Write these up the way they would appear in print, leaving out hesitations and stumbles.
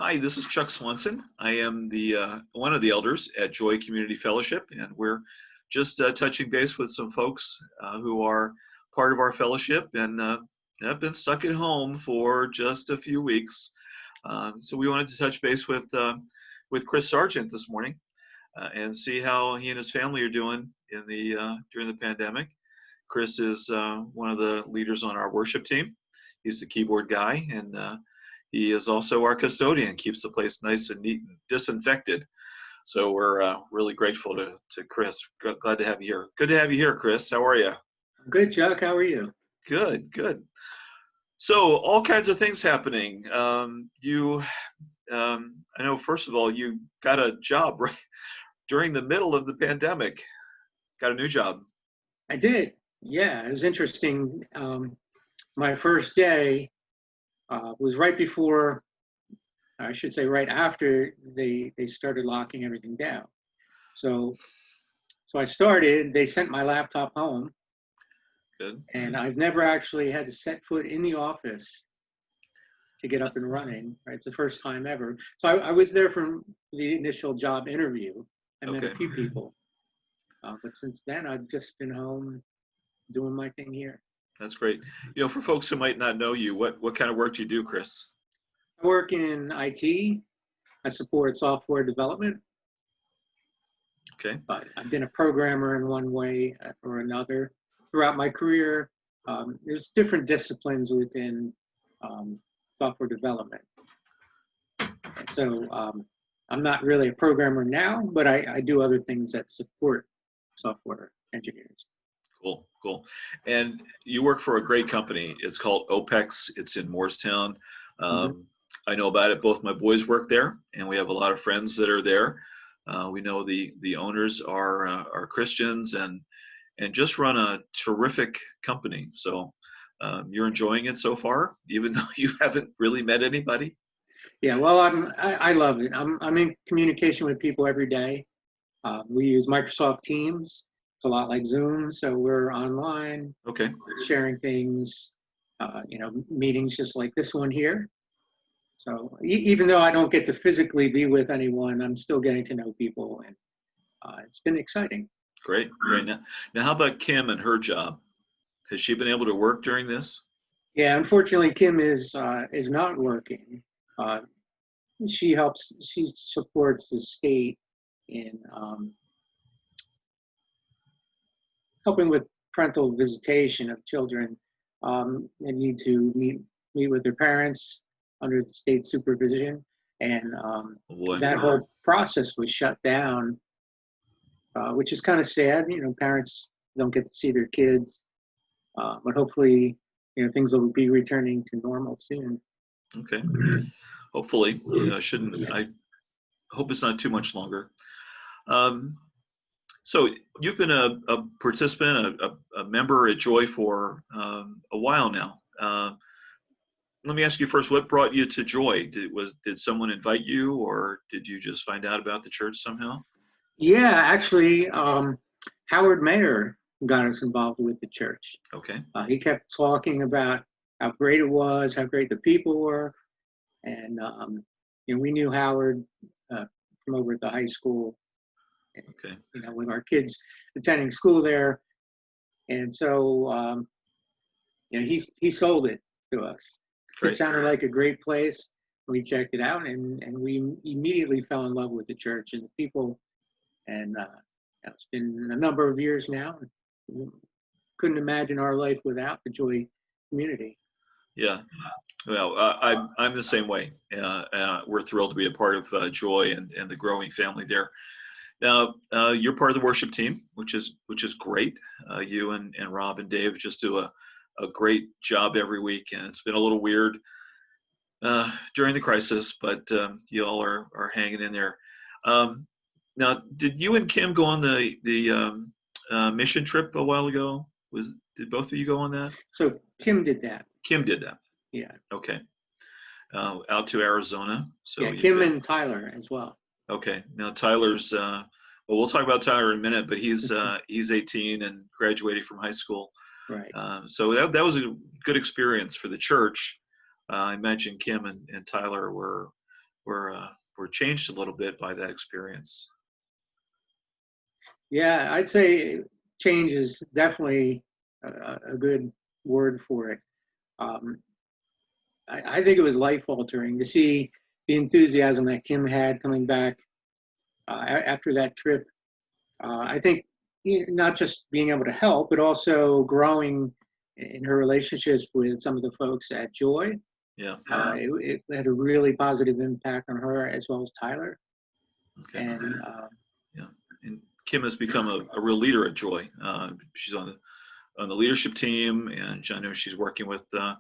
Hi, this is Chuck Swanson. I am the one of the elders at Joy Community Fellowship, and we're just touching base with some folks who are part of our fellowship and have been stuck at home for just a few weeks. So we wanted to touch base with Chris Sargent this morning and see how he and his family are doing in the during the pandemic. Chris is one of the leaders on our worship team. He's the keyboard guy, and he is also our custodian, keeps the place nice and neat and disinfected. So we're really grateful to Chris. Glad to have you here. Good to have you here, Chris. How are you? Good, Chuck. How are you? Good, good. So all kinds of things happening. I know, first of all, you got a job right during the middle of the pandemic. Got a new job. I did. Yeah, it was interesting. My first day was right before, I should say, right after they started locking everything down. So I started. They sent my laptop home, Good. and I've never actually had to set foot in the office to get up and running. Right, it's the first time ever. So I was there from the initial job interview. I met a few people, but since then I've just been home doing my thing here. That's great. You know, for folks who might not know you, what kind of work do you do, Chris? I work in IT. I support software development. Okay. But I've been a programmer in one way or another throughout my career. There's different disciplines within software development. So I'm not really a programmer now, but I do other things that support software engineers. Cool, cool. And you work for a great company. It's called OPEX. It's in Morristown. I know about it. Both my boys work there, and we have a lot of friends that are there. We know the owners are Christians and just run a terrific company. So you're enjoying it so far, even though you haven't really met anybody. Yeah, well, I love it. I'm in communication with people every day. We use Microsoft Teams. It's a lot like Zoom, so we're online, Okay. sharing things, meetings just like this one here. So even though I don't get to physically be with anyone, I'm still getting to know people, and it's been exciting. Great, great. Now, how about Kim and her job? Has she been able to work during this? Yeah, unfortunately, Kim is not working. She supports the state in helping with parental visitation of children that need to meet with their parents under the state supervision. And that whole process was shut down, which is kind of sad. You know, parents don't get to see their kids, but hopefully, things will be returning to normal soon. Okay. Hopefully, I hope it's not too much longer. So you've been a participant, a member at Joy for a while now. Let me ask you first, what brought you to Joy? Did someone invite you, or did you just find out about the church somehow? Yeah, actually, Howard Mayer got us involved with the church. Okay. He kept talking about how great it was, how great the people were, and we knew Howard from over at the high school. Okay. With our kids attending school there, and so he sold it to us. Great. It sounded like a great place. We checked it out, and we immediately fell in love with the church and the people. And it's been a number of years now. Couldn't imagine our life without the Joy community. Yeah. Well, I'm the same way. We're thrilled to be a part of Joy and the growing family there. Now, you're part of the worship team, which is great. You and Rob and Dave just do a great job every week, and it's been a little weird during the crisis, but you all are hanging in there. Now, did you and Kim go on the mission trip a while ago? Did both of you go on that? So Kim did that. Kim did that. Yeah. Okay. Out to Arizona. So yeah, Kim and Tyler as well. Okay. Now Tyler's. Well, we'll talk about Tyler in a minute, but he's 18 and graduating from high school. Right. So that was a good experience for the church. I mentioned Kim and Tyler were were changed a little bit by that experience. Yeah, I'd say change is definitely a good word for it. Um, I think it was life altering to see the enthusiasm that Kim had coming back after that trip. I think not just being able to help, but also growing in her relationships with some of the folks at Joy. Yeah. It had a really positive impact on her as well as Tyler. Okay. And yeah, and Kim has become a real leader at Joy. She's on the leadership team, and I know she's working with a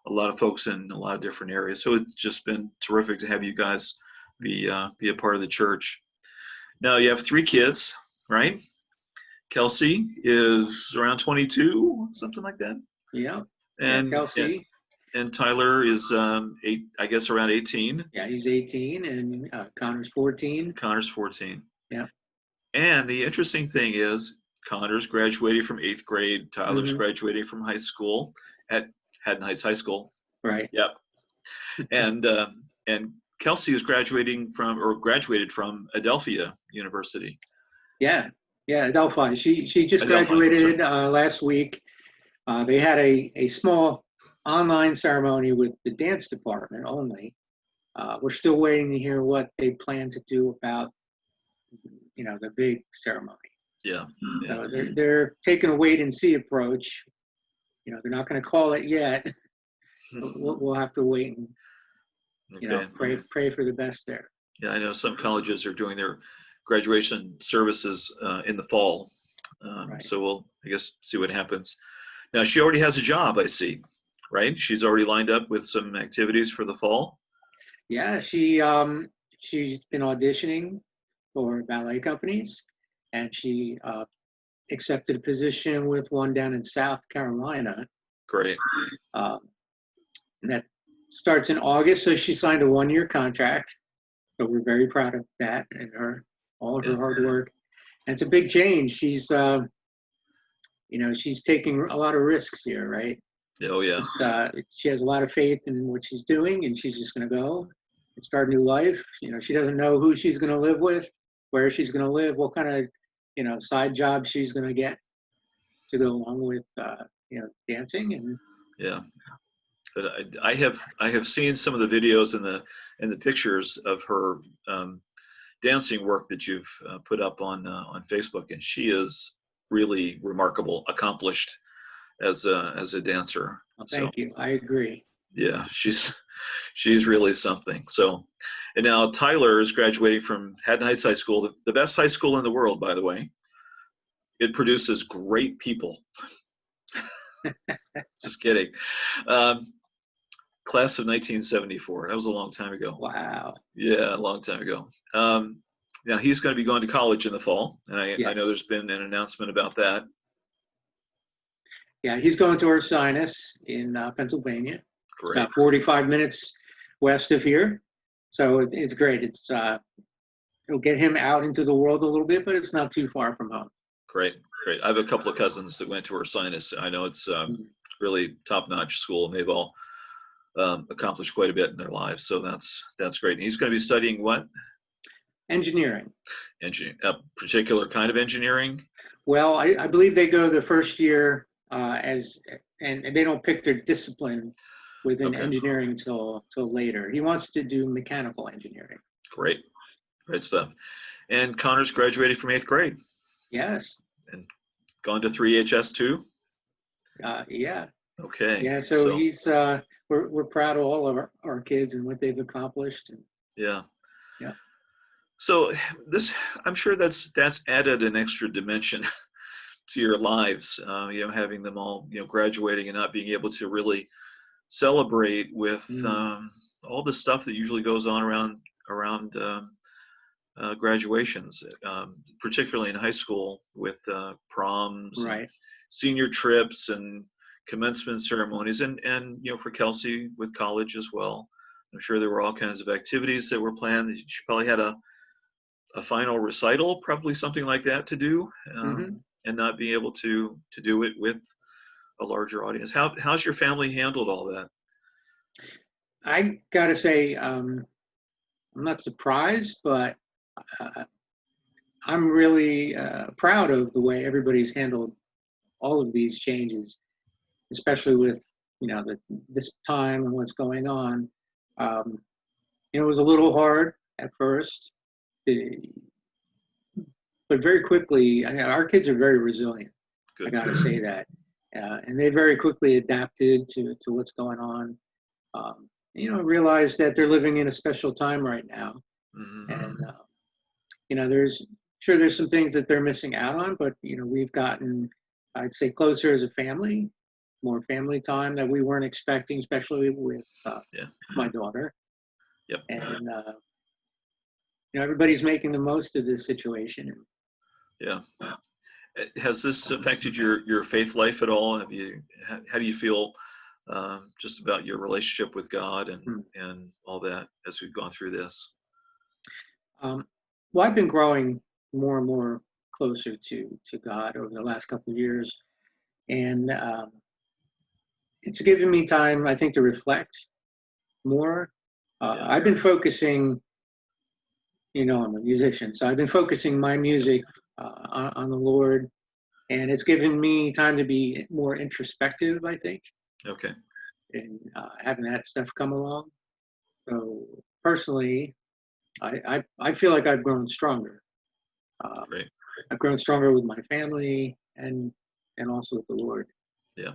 lot of folks in a lot of different areas. So it's just been terrific to have you guys be a part of the church. Now you have 3 kids, right? Kelsey is around 22, something like that. Yeah. And Kelsey. And Tyler is around 18. Yeah, he's 18, and Connor's 14. Connor's 14. Yeah. And the interesting thing is, Connor's graduating from 8th grade. Tyler's graduating from high school at Haddon Heights High School. Right. Yep. And Kelsey is graduated from Adelphia University. Yeah, Adelphi. She just graduated last week. They had a small online ceremony with the dance department only. We're still waiting to hear what they plan to do about, the big ceremony. Yeah. So they're taking a wait and see approach. They're not going to call it yet. We'll have to wait and pray for the best there. Yeah, I know some colleges are doing their graduation services in the fall. Right. So we'll, I guess, see what happens. Now, she already has a job, I see, right? She's already lined up with some activities for the fall. Yeah, she's been auditioning for ballet companies, and she accepted a position with one down in South Carolina. Great. And that starts in August, so she signed a 1-year contract. So we're very proud of that and all of her hard work. And it's a big change. She's, she's taking a lot of risks here, right? Oh, yeah. She has a lot of faith in what she's doing, and she's just going to go and start a new life. She doesn't know who she's going to live with, where she's going to live, what kind of, side job she's going to get to go along with, dancing. And yeah. But I have seen some of the videos and the pictures of her dancing work that you've put up on Facebook, and she is really remarkable, accomplished as a dancer. Well, thank you. I agree. Yeah, she's really something. So, and now Tyler is graduating from Haddon Heights High School, the best high school in the world, by the way. It produces great people. Just kidding. Class of 1974. That was a long time ago. Wow. Yeah, a long time ago. Now he's going to be going to college in the fall, and I know there's been an announcement about that. Yeah, he's going to Ursinus in Pennsylvania. Great. It's about 45 minutes west of here, so it's great. It'll get him out into the world a little bit, but it's not too far from home. Great. I have a couple of cousins that went to Ursinus. I know it's really top-notch school, and they've all accomplished quite a bit in their lives. So that's great. And he's going to be studying what? Engineering. A particular kind of engineering? Well, I believe they go the first year and they don't pick their discipline within engineering till later. He wants to do mechanical engineering. Great stuff. And Connor's graduated from 8th grade. Yes. And gone to 3HS too? Yeah. Okay. Yeah, so he's we're proud of all of our kids and what they've accomplished. Yeah. Yeah. So I'm sure that's added an extra dimension to your lives, having them all, graduating and not being able to really celebrate with all the stuff that usually goes on around graduations, particularly in high school with proms, right, senior trips, and commencement ceremonies, and for Kelsey with college as well. I'm sure there were all kinds of activities that were planned. She probably had a final recital, probably something like that to do, and not be able to do it with a larger audience. How's your family handled all that? I gotta say, I'm not surprised, but I'm really proud of the way everybody's handled all of these changes, especially with this time and what's going on. It was a little hard at first, but very quickly, our kids are very resilient. Good. I got to say that, and they very quickly adapted to what's going on. Realize that they're living in a special time right now, and there's some things that they're missing out on, but we've gotten, I'd say, closer as a family, more family time that we weren't expecting, especially with my daughter. Yep. And everybody's making the most of this situation. Yeah. Has this affected your faith life at all? How do you feel just about your relationship with God and all that as we've gone through this? Well, I've been growing more and more closer to God over the last couple of years, and it's given me time, I think, to reflect more. I've been focusing, I'm a musician, so I've been focusing my music on the Lord, and it's given me time to be more introspective, I think. Okay. And having that stuff come along. So personally, I feel like I've grown stronger. Great. I've grown stronger with my family and also with the Lord. Yeah.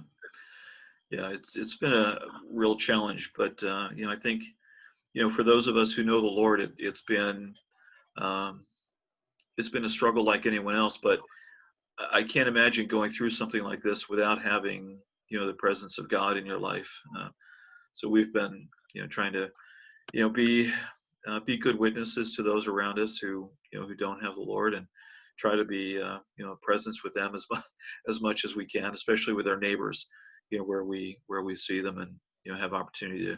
Yeah, it's been a real challenge, but I think for those of us who know the Lord, it's been a struggle like anyone else. But I can't imagine going through something like this without having the presence of God in your life. So we've been trying to be good witnesses to those around us who don't have the Lord, and try to be a presence with them as much as we can, especially with our neighbors, where we see them and have opportunity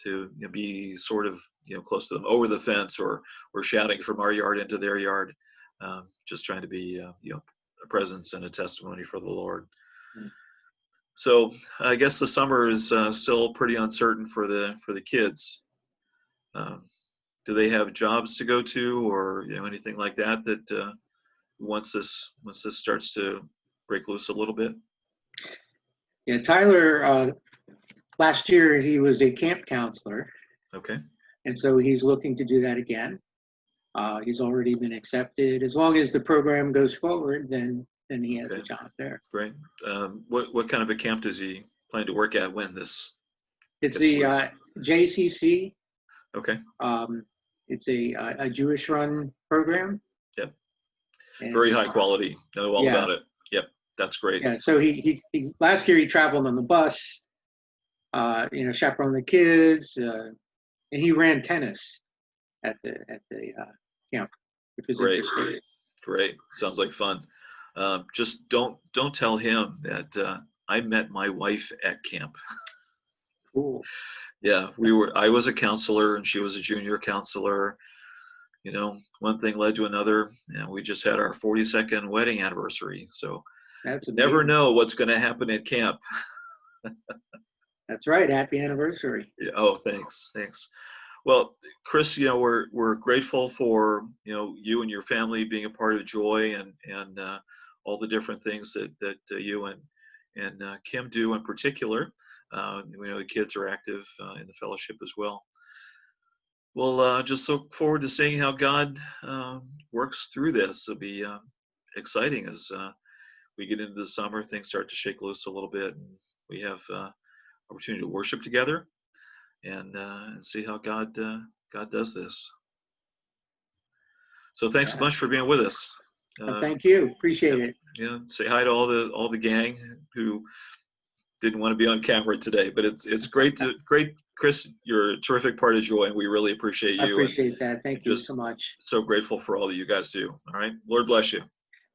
to be sort of close to them over the fence, or shouting from our yard into their yard, just trying to be a presence and a testimony for the Lord. So I guess the summer is still pretty uncertain for the kids. Do they have jobs to go to, or anything like that once this starts to break loose a little bit? Yeah, Tyler, last year he was a camp counselor. Okay. And so he's looking to do that again. He's already been accepted. As long as the program goes forward, then he has a job there. Great. What kind of a camp does he plan to work at when this? It's the JCC. Okay. It's a Jewish-run program. Yep. Very high quality. Know all about it. Yep. That's great. Yeah. So he last year he traveled on the bus. Chaperoned the kids, and he ran tennis at the camp, which was interesting. Great. Sounds like fun. Just don't tell him that I met my wife at camp. Cool. Yeah, I was a counselor and she was a junior counselor. One thing led to another, and we just had our 42nd wedding anniversary. So that's amazing. Never know what's going to happen at camp. That's right. Happy anniversary. Yeah, oh, thanks. Well, Chris, we're grateful for you and your family being a part of Joy, and all the different things that you and Kim do in particular. We know the kids are active in the fellowship as well. We'll just look forward to seeing how God works through this. It'll be exciting as we get into the summer. Things start to shake loose a little bit, and we have opportunity to worship together and see how God does this. So thanks a bunch for being with us. Thank you. Appreciate it. Yeah. Say hi to all the gang who didn't want to be on camera today, but it's great, Chris. You're a terrific part of Joy, and we really appreciate you. I appreciate that. Thank you so much. So grateful for all that you guys do. All right. Lord bless you.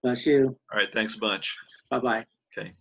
Bless you. All right. Thanks a bunch. Bye-bye. Okay.